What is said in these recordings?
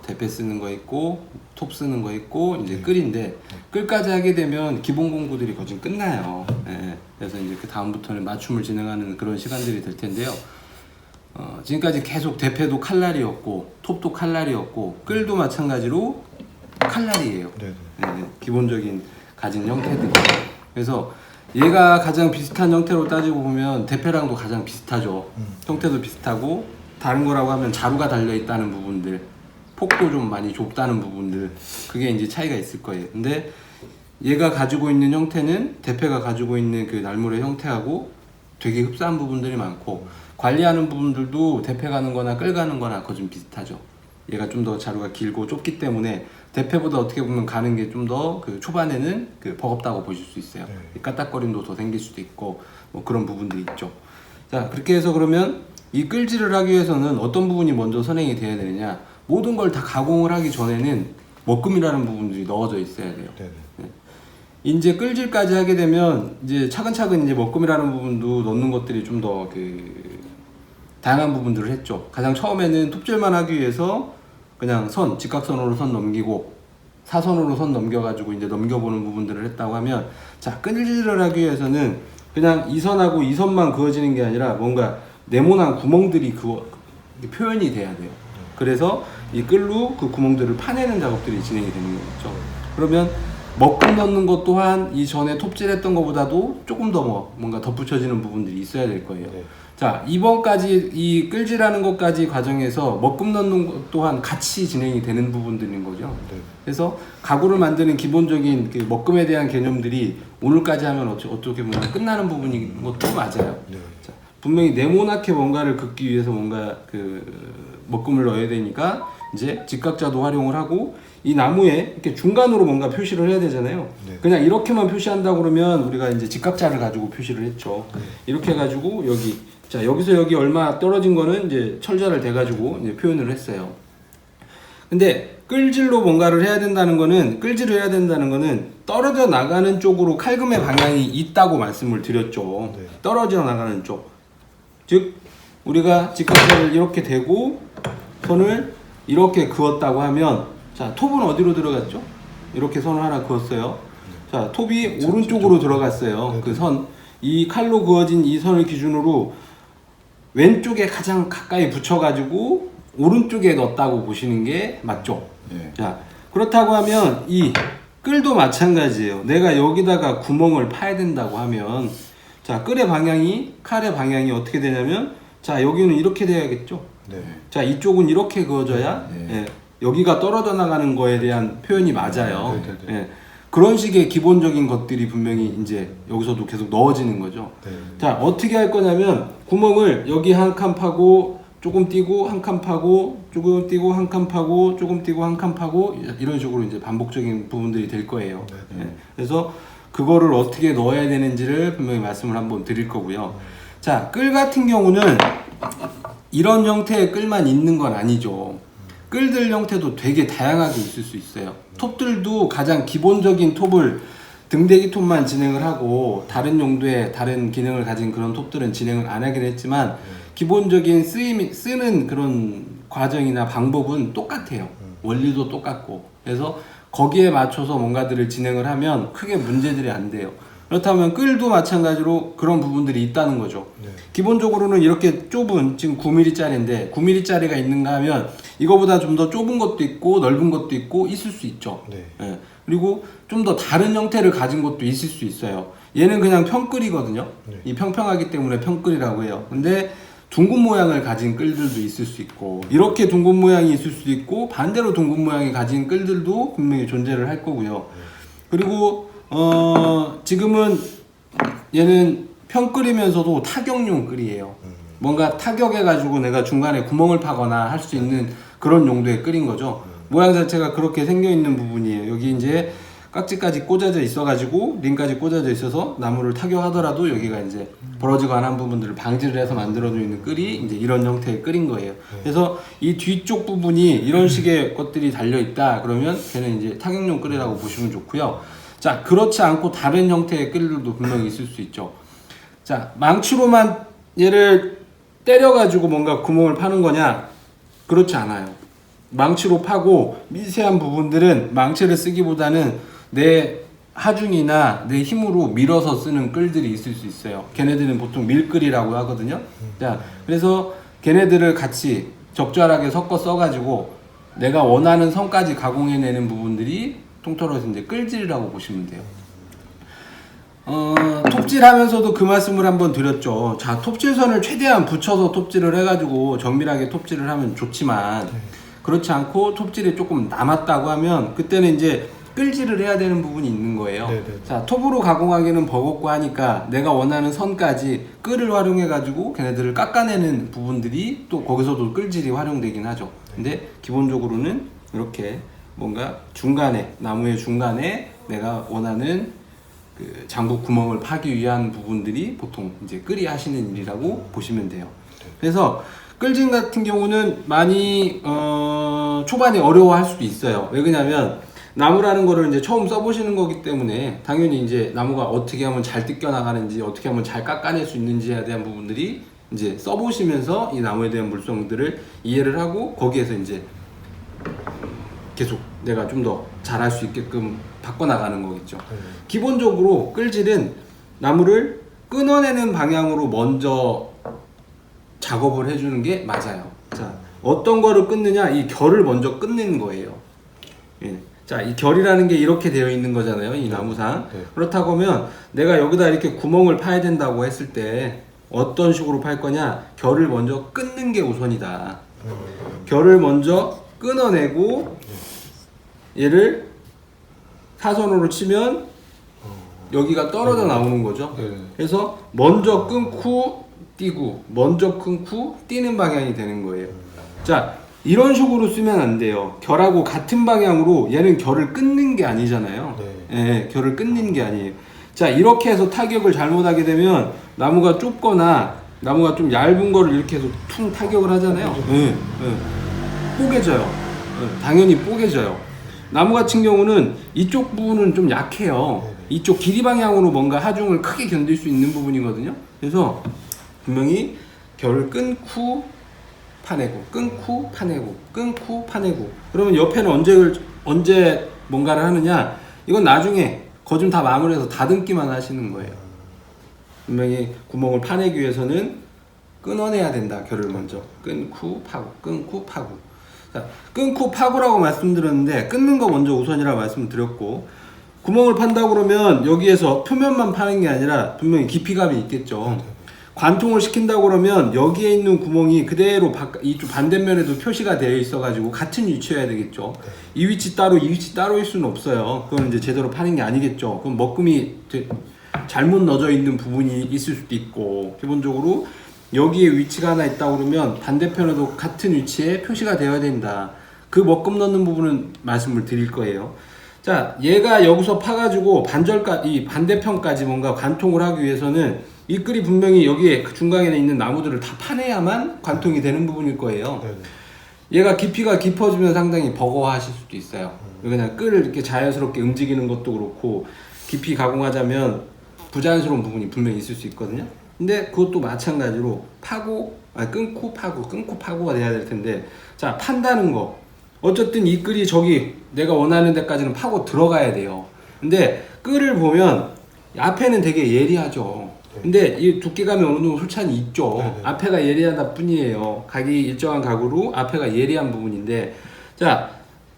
대패 쓰는 거 있고 톱 쓰는 거 있고 이제 끌인데 끌까지 하게 되면 기본 공부들이 거진 끝나요. 예. 그래서 이제 그 다음부터는 맞춤을 진행하는 그런 시간들이 될 텐데요. 지금까지 계속 대패도 칼날이었고 톱도 칼날이었고 끌도 마찬가지로 칼날이에요. 예, 기본적인 가진 형태들이. 그래서 얘가 가장 비슷한 형태로 따지고 보면 대패랑도 가장 비슷하죠. 형태도 비슷하고 다른 거라고 하면 자루가 달려 있다는 부분들, 폭도 좀 많이 좁다는 부분들, 그게 이제 차이가 있을 거예요. 근데 얘가 가지고 있는 형태는 대패가 가지고 있는 그 날물의 형태하고 되게 흡사한 부분들이 많고 관리하는 부분들도 대패 가는 거나 끌 가는 거나 거의 좀 비슷하죠. 얘가 좀 더 자루가 길고 좁기 때문에 대패보다 어떻게 보면 가는 게 좀 더 그 초반에는 그 버겁다고 보실 수 있어요. 까딱거림도 더 생길 수도 있고 뭐 그런 부분들이 있죠. 자, 그렇게 해서 그러면 이 끌질을 하기 위해서는 어떤 부분이 먼저 선행이 돼야 되느냐, 모든 걸 다 가공을 하기 전에는 먹금이라는 부분들이 넣어져 있어야 돼요. 네. 이제 끌질까지 하게 되면 이제 차근차근 이제 먹금이라는 부분도 넣는 것들이 좀 더 그 다양한 부분들을 했죠. 가장 처음에는 톱질만 하기 위해서 그냥 선, 직각선으로 선 넘기고 사선으로 선 넘겨가지고 이제 넘겨보는 부분들을 했다고 하면, 자, 끌질을 하기 위해서는 그냥 이 선하고 이 선만 그어지는 게 아니라 뭔가 네모난 구멍들이 표현이 돼야 돼요. 그래서 이 끌로 그 구멍들을 파내는 작업들이 진행이 되는 거죠. 그러면 먹금 넣는 것 또한 이 전에 톱질했던 것보다도 조금 더 뭔가 덧붙여지는 부분들이 있어야 될 거예요. 자, 이번까지 이 끌질하는 것까지 과정에서 먹금 넣는 것 또한 같이 진행이 되는 부분들인 거죠. 그래서 가구를 만드는 기본적인 그 먹금에 대한 개념들이 오늘까지 하면 어떻게 보면 끝나는 부분인 것도 맞아요. 자, 분명히 네모나게 뭔가를 긋기 위해서 뭔가 그 먹금을 넣어야 되니까 이제 직각자도 활용을 하고 이 나무에 이렇게 중간으로 뭔가 표시를 해야 되잖아요. 그냥 이렇게만 표시한다고 그러면 우리가 이제 직각자를 가지고 표시를 했죠. 이렇게 해가지고 여기, 자, 여기서 여기 얼마 떨어진 거는 이제 철자를 대가지고 이제 표현을 했어요. 근데 끌질로 뭔가를 해야 된다는 거는, 끌질을 해야 된다는 거는 떨어져 나가는 쪽으로 칼금의 방향이 있다고 말씀을 드렸죠. 떨어져 나가는 쪽. 즉, 우리가 직각자를 이렇게 대고 선을 이렇게 그었다고 하면, 자, 톱은 어디로 들어갔죠? 이렇게 선을 하나 그었어요. 자, 톱이 오른쪽으로 들어갔어요. 그 선, 이 칼로 그어진 이 선을 기준으로 왼쪽에 가장 가까이 붙여가지고 오른쪽에 넣었다고 보시는 게 맞죠? 자, 그렇다고 하면 이 끌도 마찬가지예요. 내가 여기다가 구멍을 파야 된다고 하면, 자, 끌의 방향이, 칼의 방향이 어떻게 되냐면, 자, 여기는 이렇게 돼야겠죠? 자, 이쪽은 이렇게 그어져야 여기가 떨어져 나가는 거에 대한 표현이 맞아요. 그런 식의 기본적인 것들이 분명히 이제 여기서도 계속 넣어지는 거죠. 자, 어떻게 할 거냐면 구멍을 여기 한 칸 파고 조금 띄고 한 칸 파고 조금 띄고 한 칸 파고 조금 띄고 한 칸 파고 이런 식으로 이제 반복적인 부분들이 될 거예요. 그래서 그거를 어떻게 넣어야 되는지를 분명히 말씀을 한번 드릴 거고요. 자, 끌 같은 경우는 이런 형태의 끌만 있는 건 아니죠. 끌들 형태도 되게 다양하게 있을 수 있어요. 톱들도 가장 기본적인 톱을 등대기 톱만 진행을 하고 다른 용도의 다른 기능을 가진 그런 톱들은 진행을 안 하긴 했지만 기본적인 쓰는 그런 과정이나 방법은 똑같아요. 원리도 똑같고. 그래서 거기에 맞춰서 뭔가들을 진행을 하면 크게 문제들이 안 돼요. 그렇다면 끌도 마찬가지로 그런 부분들이 있다는 거죠. 기본적으로는 이렇게 좁은, 지금 9mm짜리인데 9mm짜리가 있는가 하면 이거보다 좀 더 좁은 것도 있고 넓은 것도 있고 있을 수 있죠. 그리고 좀 더 다른 형태를 가진 것도 있을 수 있어요. 얘는 그냥 평끌이거든요. 이 평평하기 때문에 평끌이라고 해요. 근데 둥근 모양을 가진 끌들도 있을 수 있고, 이렇게 둥근 모양이 있을 수도 있고 반대로 둥근 모양이 가진 끌들도 분명히 존재를 할 거고요. 그리고 지금은 얘는 평끌이면서도 타격용 끌이에요. 뭔가 타격해가지고 내가 중간에 구멍을 파거나 할 수 있는 그런 용도의 끌인 거죠. 모양 자체가 그렇게 생겨 있는 부분이에요. 여기 이제 깍지까지 꽂아져 있어가지고 링까지 꽂아져 있어서 나무를 타격하더라도 여기가 이제 벌어지거나 한 부분들을 방지를 해서 만들어져 있는 끌이 이제 이런 형태의 끌인 거예요. 그래서 이 뒤쪽 부분이 이런 식의 것들이 달려 있다 그러면 걔는 이제 타격용 끌이라고 보시면 좋고요. 자, 그렇지 않고 다른 형태의 끌들도 분명히 있을 수 있죠. 자, 망치로만 얘를 때려가지고 뭔가 구멍을 파는 거냐? 그렇지 않아요. 망치로 파고 미세한 부분들은 망치를 쓰기보다는 내 하중이나 내 힘으로 밀어서 쓰는 끌들이 있을 수 있어요. 걔네들은 보통 밀끌이라고 하거든요. 자, 그래서 걔네들을 같이 적절하게 섞어 써가지고 내가 원하는 선까지 가공해내는 부분들이 통틀어서 이제 끌질이라고 보시면 돼요. 톱질하면서도 그 말씀을 한번 드렸죠. 자, 톱질선을 최대한 붙여서 톱질을 해가지고 정밀하게 톱질을 하면 좋지만 그렇지 않고 톱질이 조금 남았다고 하면 그때는 이제 끌질을 해야 되는 부분이 있는 거예요. 네네. 자, 톱으로 가공하기는 버겁고 하니까 내가 원하는 선까지 끌을 활용해 가지고 걔네들을 깎아내는 부분들이 또 거기서도 끌질이 활용되긴 하죠. 근데 기본적으로는 이렇게 뭔가 중간에, 나무의 중간에 내가 원하는 그 장구 구멍을 파기 위한 부분들이 보통 이제 끌이 하시는 일이라고 보시면 돼요. 그래서 끌질 같은 경우는 많이 초반에 어려워할 수도 있어요. 왜 그러냐면 나무라는 거를 이제 처음 써보시는 거기 때문에 당연히 이제 나무가 어떻게 하면 잘 뜯겨 나가는지 어떻게 하면 잘 깎아낼 수 있는지에 대한 부분들이 이제 써보시면서 이 나무에 대한 물성들을 이해를 하고 거기에서 이제 계속 내가 좀 더 잘할 수 있게끔 바꿔나가는 거겠죠. 기본적으로 끌질은 나무를 끊어내는 방향으로 먼저 작업을 해주는 게 맞아요. 자, 어떤 거를 끊느냐, 이 결을 먼저 끊는 거예요. 예. 자, 이 결이라는 게 이렇게 되어 있는 거잖아요, 이 나무상. 그렇다고 하면 내가 여기다 이렇게 구멍을 파야 된다고 했을 때 어떤 식으로 팔 거냐, 결을 먼저 끊는 게 우선이다. 결을 먼저 끊어내고 얘를 사선으로 치면 여기가 떨어져 나오는 거죠. 그래서 먼저 끊고 띄고, 먼저 끊고 띄는 방향이 되는 거예요. 자, 이런 식으로 쓰면 안 돼요. 결하고 같은 방향으로 얘는 결을 끊는 게 아니잖아요. 예, 결을 끊는 게 아니에요. 자, 이렇게 해서 타격을 잘못하게 되면 나무가 좁거나 나무가 좀 얇은 거를 이렇게 해서 퉁 타격을 하잖아요. 예, 예. 뽀개져요. 예, 당연히 뽀개져요. 나무 같은 경우는 이쪽 부분은 좀 약해요. 이쪽 길이 방향으로 뭔가 하중을 크게 견딜 수 있는 부분이거든요. 그래서 분명히 결을 끊고 파내고, 끊고 파내고, 끊고 파내고. 그러면 옆에는 언제 뭔가를 하느냐? 이건 나중에 거좀 다 마무리해서 다듬기만 하시는 거예요. 분명히 구멍을 파내기 위해서는 끊어내야 된다. 결을 먼저 끊고 파고, 끊고 파고. 자, 끊고 파고라고 말씀드렸는데 끊는 거 먼저 우선이라고 말씀드렸고, 구멍을 판다고 그러면 여기에서 표면만 파는 게 아니라 분명히 깊이감이 있겠죠. 관통을 시킨다고 그러면 여기에 있는 구멍이 그대로 이쪽 반대면에도 표시가 되어 있어 가지고 같은 위치여야 되겠죠. 이 위치 따로 이 위치 따로일 수는 없어요. 그건 이제 제대로 파는 게 아니겠죠. 그럼 먹금이 잘못 넣어져 있는 부분이 있을 수도 있고, 기본적으로 여기에 위치가 하나 있다고 그러면 반대편에도 같은 위치에 표시가 되어야 된다. 그 먹금 넣는 부분은 말씀을 드릴 거예요. 자, 얘가 여기서 파가지고 이 반대편까지 뭔가 관통을 하기 위해서는 이 끌이 분명히 여기에 중간에 있는 나무들을 다 파내야만 관통이 되는 부분일 거예요. 네네. 얘가 깊이가 깊어지면 상당히 버거워하실 수도 있어요. 그냥 끌을 이렇게 자연스럽게 움직이는 것도 그렇고 깊이 가공하자면 부자연스러운 부분이 분명히 있을 수 있거든요. 근데 그것도 마찬가지로 끊고 파고가 돼야 될 텐데, 자, 판다는 거. 어쨌든 이 끌이 저기 내가 원하는 데까지는 파고 들어가야 돼요. 근데 끌을 보면 앞에는 되게 예리하죠. 근데 이 두께감이 어느 정도 솔찬히 있죠. 네네. 앞에가 예리하다 뿐이에요. 각이 일정한 각으로 앞에가 예리한 부분인데, 자,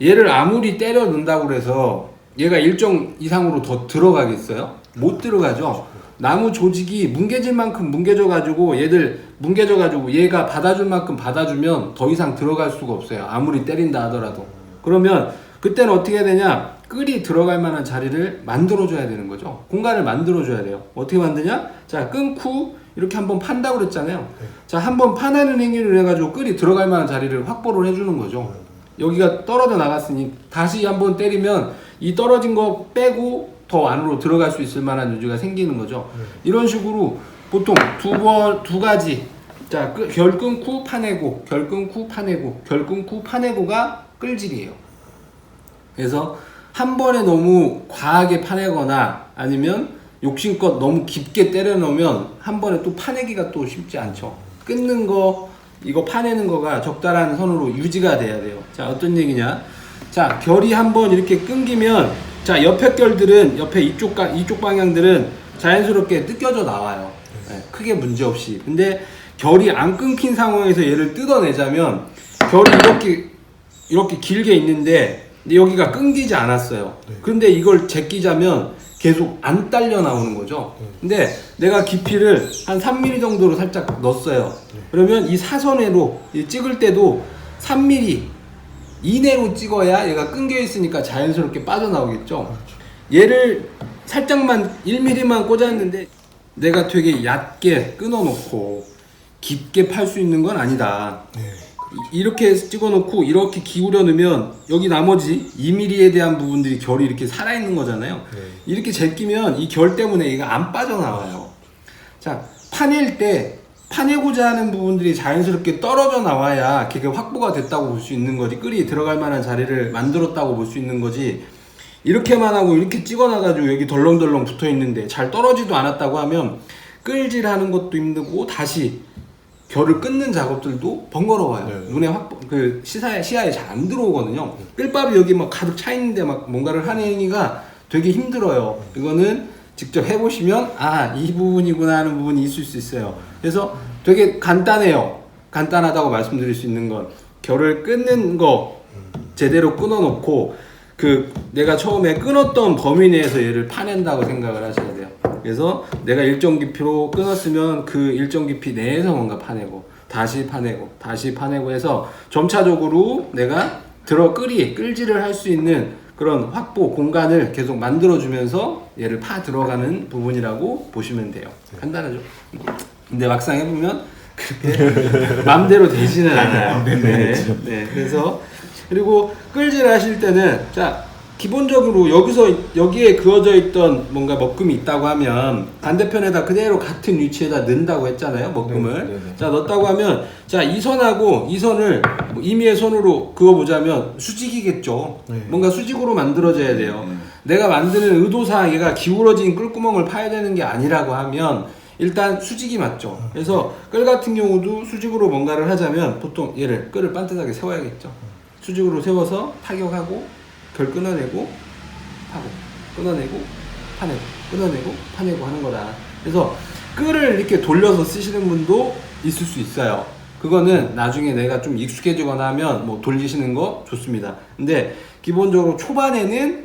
얘를 아무리 때려 넣는다고 해서 얘가 일정 이상으로 더 들어가겠어요? 못 들어가죠. 나무 조직이 뭉개질 만큼 뭉개져가지고 얘가 받아줄 만큼 받아주면 더 이상 들어갈 수가 없어요. 아무리 때린다 하더라도. 그러면 그때는 어떻게 해야 되냐? 끌이 들어갈 만한 자리를 만들어줘야 되는 거죠. 공간을 만들어줘야 돼요. 어떻게 만드냐? 자, 끊고 이렇게 한번 판다고 그랬잖아요. 자, 한번 파내는 행위를 해가지고 끌이 들어갈 만한 자리를 확보를 해주는 거죠. 여기가 떨어져 나갔으니 다시 한번 때리면 이 떨어진 거 빼고 더 안으로 들어갈 수 있을 만한 여지가 생기는 거죠. 이런 식으로 보통 두 가지. 자, 결 끊고 파내고, 결 끊고 파내고, 결 끊고 파내고가 끌질이에요. 그래서 한 번에 너무 과하게 파내거나 아니면 욕심껏 너무 깊게 때려 넣으면 한 번에 또 파내기가 또 쉽지 않죠. 끊는 거, 이거 파내는 거가 적절한 선으로 유지가 돼야 돼요. 자, 어떤 얘기냐? 자, 결이 한번 이렇게 끊기면, 자, 옆에 결들은, 옆에 이쪽 방향들은 자연스럽게 뜯겨져 나와요. 네, 크게 문제 없이. 근데 결이 안 끊긴 상황에서 얘를 뜯어내자면, 결이 이렇게 길게 있는데, 여기가 끊기지 않았어요. 그런데 이걸 제끼자면 계속 안 딸려 나오는 거죠. 근데 내가 깊이를 한 3mm 정도로 살짝 넣었어요. 그러면 이 사선으로 찍을 때도 3mm 이내로 찍어야 얘가 끊겨 있으니까 자연스럽게 빠져나오겠죠. 얘를 살짝만 1mm만 꽂았는데 내가 되게 얕게 끊어놓고 깊게 팔 수 있는 건 아니다. 이렇게 찍어놓고 이렇게 기울여 넣으면 여기 나머지 2mm에 대한 부분들이 결이 이렇게 살아있는 거잖아요. 이렇게 제끼면 이 결 때문에 얘가 안 빠져나와요. 자, 파낼 때 파내고자 하는 부분들이 자연스럽게 떨어져 나와야 그게 확보가 됐다고 볼 수 있는 거지, 끓이 들어갈 만한 자리를 만들었다고 볼 수 있는 거지, 이렇게만 하고 이렇게 찍어놔가지고 여기 덜렁덜렁 붙어 있는데 잘 떨어지도 않았다고 하면 끌질 하는 것도 힘들고 다시 결을 끊는 작업들도 번거로워요. 눈에 시야에 잘 안 들어오거든요. 끌밥이 여기 막 가득 차 있는데 막 뭔가를 하는 행위가 되게 힘들어요. 이거는 직접 해보시면 이 부분이구나 하는 부분이 있을 수 있어요. 그래서 되게 간단해요. 간단하다고 말씀드릴 수 있는 건 결을 끊는 거 제대로 끊어놓고 내가 처음에 끊었던 범위 내에서 얘를 파낸다고 생각을 하셔야 돼요. 그래서 내가 일정 깊이로 끊었으면 그 일정 깊이 내에서 뭔가 파내고 다시 파내고 해서 점차적으로 내가 끌지를 할 수 있는 그런 확보 공간을 계속 만들어주면서 얘를 들어가는 부분이라고 보시면 돼요. 간단하죠? 근데 막상 해보면 그렇게 마음대로 되지는 않아요. 네. 그래서 그리고 끌질 하실 때는 자, 기본적으로 여기에 그어져 있던 뭔가 먹금이 있다고 하면 반대편에다 그대로 같은 위치에다 넣는다고 했잖아요, 먹금을. 자, 넣었다고 하면 자, 이 선하고 이 선을 임의의 선으로 그어보자면 수직이겠죠. 뭔가 수직으로 만들어져야 돼요. 내가 만드는 의도상 얘가 기울어진 끌구멍을 파야 되는 게 아니라고 하면 일단 수직이 맞죠. 그래서 끌 같은 경우도 수직으로 뭔가를 하자면 보통 끌을 반듯하게 세워야겠죠. 수직으로 세워서 타격하고 결 끊어내고 파고 끊어내고 파내고 끊어내고 파내고 하는 거다. 그래서 끌을 이렇게 돌려서 쓰시는 분도 있을 수 있어요. 그거는 나중에 내가 좀 익숙해지거나 하면 뭐 돌리시는 거 좋습니다. 근데 기본적으로 초반에는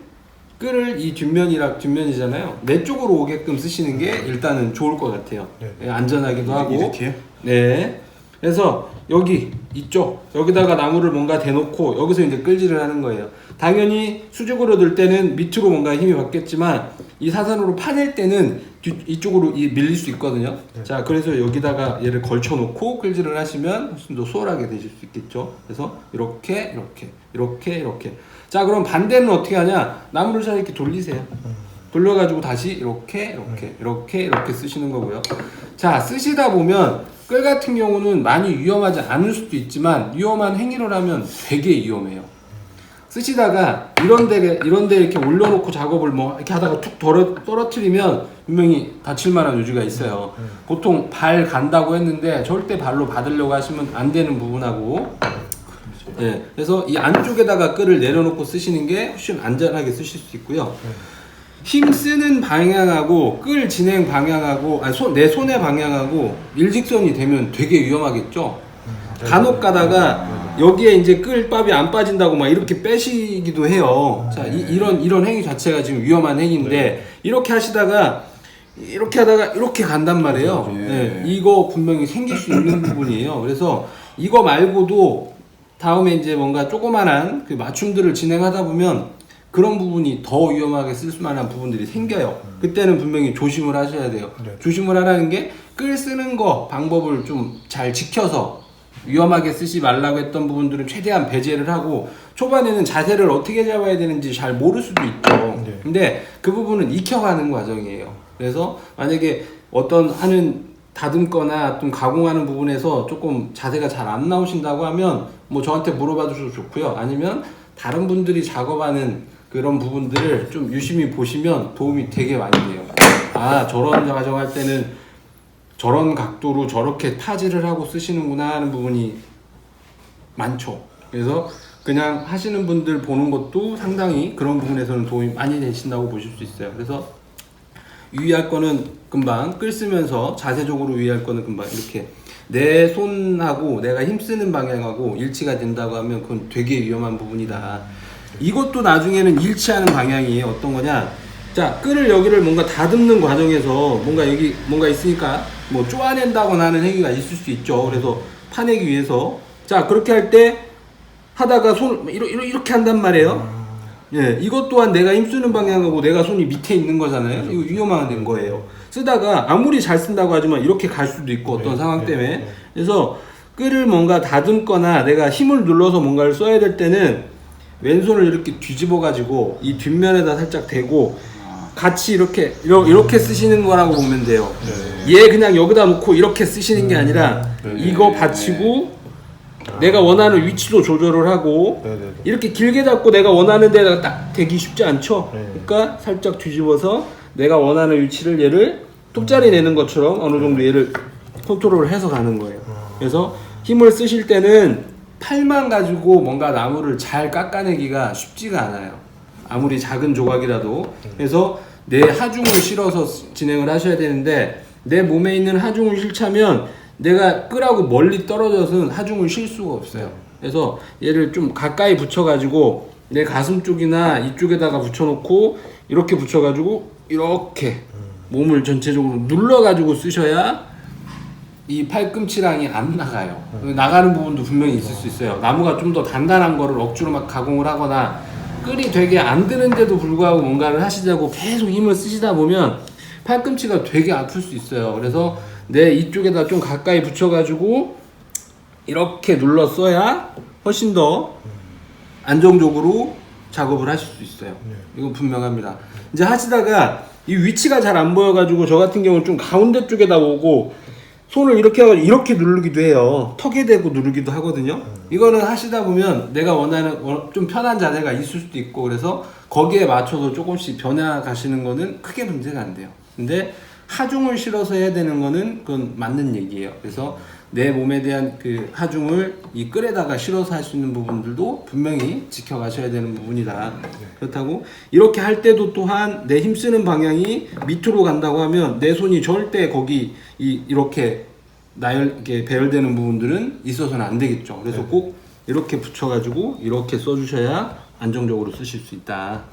끌을 이 뒷면이잖아요. 내 쪽으로 오게끔 쓰시는 게 일단은 좋을 것 같아요. 안전하기도 하고. 이렇게요? 네. 그래서 여기다가 나무를 뭔가 대놓고 여기서 이제 끌질을 하는 거예요. 당연히 수직으로 들 때는 밑으로 뭔가 힘이 받겠지만 이 사선으로 파낼 때는 이쪽으로 밀릴 수 있거든요. 자, 그래서 여기다가 얘를 걸쳐 놓고 끌질을 하시면 훨씬 더 수월하게 되실 수 있겠죠. 그래서 이렇게 자, 그럼 반대는 어떻게 하냐? 나무를 잘 이렇게 돌리세요. 돌려가지고 다시 이렇게 쓰시는 거고요. 자, 쓰시다 보면 끌 같은 경우는 많이 위험하지 않을 수도 있지만 위험한 행위를 하면 되게 위험해요. 쓰시다가 이런 데 이렇게 올려놓고 작업을 이렇게 하다가 툭 떨어뜨리면 분명히 다칠 만한 여지가 있어요. 보통 발 간다고 했는데 절대 발로 받으려고 하시면 안 되는 부분하고, 네, 그래서 이 안쪽에다가 끌을 내려놓고 쓰시는 게 훨씬 안전하게 쓰실 수 있고요. 힘 쓰는 방향하고 끌 진행 방향하고 내 손의 방향하고 일직선이 되면 되게 위험하겠죠. 간혹 가다가 여기에 이제 끌밥이 안 빠진다고 막 이렇게 빼시기도 해요. 자, 이런 행위 자체가 지금 위험한 행위인데 이렇게 하다가 이렇게 간단 말이에요. 네, 이거 분명히 생길 수 있는 부분이에요. 그래서 이거 말고도 다음에 이제 뭔가 조그만한 맞춤들을 진행하다 보면 그런 부분이 더 위험하게 쓸 만한 부분들이 생겨요. 그때는 분명히 조심을 하셔야 돼요. 조심을 하라는 게 끌 쓰는 거 방법을 좀 잘 지켜서 위험하게 쓰지 말라고 했던 부분들은 최대한 배제를 하고 초반에는 자세를 어떻게 잡아야 되는지 잘 모를 수도 있죠. 근데 그 부분은 익혀가는 과정이에요. 그래서 만약에 어떤 다듬거나 좀 가공하는 부분에서 조금 자세가 잘 안 나오신다고 하면 뭐 저한테 물어봐 주셔도 좋고요. 아니면 다른 분들이 작업하는 그런 부분들을 좀 유심히 보시면 도움이 되게 많이 돼요. 저런 가정할 때는 저런 각도로 저렇게 타지를 하고 쓰시는구나 하는 부분이 많죠. 그래서 그냥 하시는 분들 보는 것도 상당히 그런 부분에서는 도움이 많이 되신다고 보실 수 있어요. 그래서 유의할 거는 금방 끌 쓰면서 자세적으로 유의할 거는 금방 이렇게 내 손하고 내가 힘쓰는 방향하고 일치가 된다고 하면 그건 되게 위험한 부분이다. 이것도 나중에는 일치하는 방향이 어떤 거냐, 자 끌을 여기를 뭔가 다듬는 과정에서 뭔가 여기 뭔가 있으니까 뭐 쪼아낸다거나 하는 행위가 있을 수 있죠. 그래서 파내기 위해서 자 그렇게 할 때 하다가 손 이렇게 한단 말이에요. 예, 이것 또한 내가 힘쓰는 방향하고 내가 손이 밑에 있는 거잖아요. 이거 위험한 거예요. 쓰다가 아무리 잘 쓴다고 하지만 이렇게 갈 수도 있고 어떤 상황 때문에. 그래서 끌을 뭔가 다듬거나 내가 힘을 눌러서 뭔가를 써야 될 때는 왼손을 이렇게 뒤집어 가지고 이 뒷면에다 살짝 대고 같이 이렇게 쓰시는 거라고 보면 돼요. 얘 그냥 여기다 놓고 이렇게 쓰시는 게 아니라 이거 받치고 내가 원하는 위치도 조절을 하고 이렇게 길게 잡고 내가 원하는 데다가 딱 대기 쉽지 않죠. 그러니까 살짝 뒤집어서 내가 원하는 위치를 얘를 톱자리 내는 것처럼 어느 정도 얘를 컨트롤을 해서 가는 거예요. 그래서 힘을 쓰실 때는 팔만 가지고 뭔가 나무를 잘 깎아내기가 쉽지가 않아요. 아무리 작은 조각이라도. 그래서 내 하중을 실어서 진행을 하셔야 되는데 내 몸에 있는 하중을 실자면 내가 끌하고 멀리 떨어져서는 하중을 쉴 수가 없어요. 그래서 얘를 좀 가까이 붙여가지고 내 가슴 쪽이나 이쪽에다가 붙여놓고 이렇게 붙여가지고 이렇게 몸을 전체적으로 눌러가지고 쓰셔야 이 팔꿈치랑이 안 나가요. 나가는 부분도 분명히 있을 수 있어요. 나무가 좀 더 단단한 거를 억지로 막 가공을 하거나 끌이 되게 안 드는데도 불구하고 뭔가를 하시자고 계속 힘을 쓰시다 보면 팔꿈치가 되게 아플 수 있어요. 그래서 내 이쪽에다 좀 가까이 붙여가지고 이렇게 눌렀어야 훨씬 더 안정적으로 작업을 하실 수 있어요. 이건 분명합니다. 이제 하시다가 이 위치가 잘 안 보여가지고 저 같은 경우는 좀 가운데 쪽에다 오고 손을 이렇게 해가지고 이렇게 누르기도 해요. 턱에 대고 누르기도 하거든요. 이거는 하시다 보면 내가 원하는 좀 편한 자세가 있을 수도 있고 그래서 거기에 맞춰서 조금씩 변화 가시는 거는 크게 문제가 안 돼요. 근데 하중을 실어서 해야 되는 거는 그건 맞는 얘기예요. 그래서 내 몸에 대한 그 하중을 이 끌에다가 실어서 할 수 있는 부분들도 분명히 지켜가셔야 되는 부분이다. 그렇다고 이렇게 할 때도 또한 내 힘쓰는 방향이 밑으로 간다고 하면 내 손이 절대 거기 이렇게 이렇게 배열되는 부분들은 있어서는 안 되겠죠. 그래서 꼭 이렇게 붙여가지고 이렇게 써주셔야 안정적으로 쓰실 수 있다.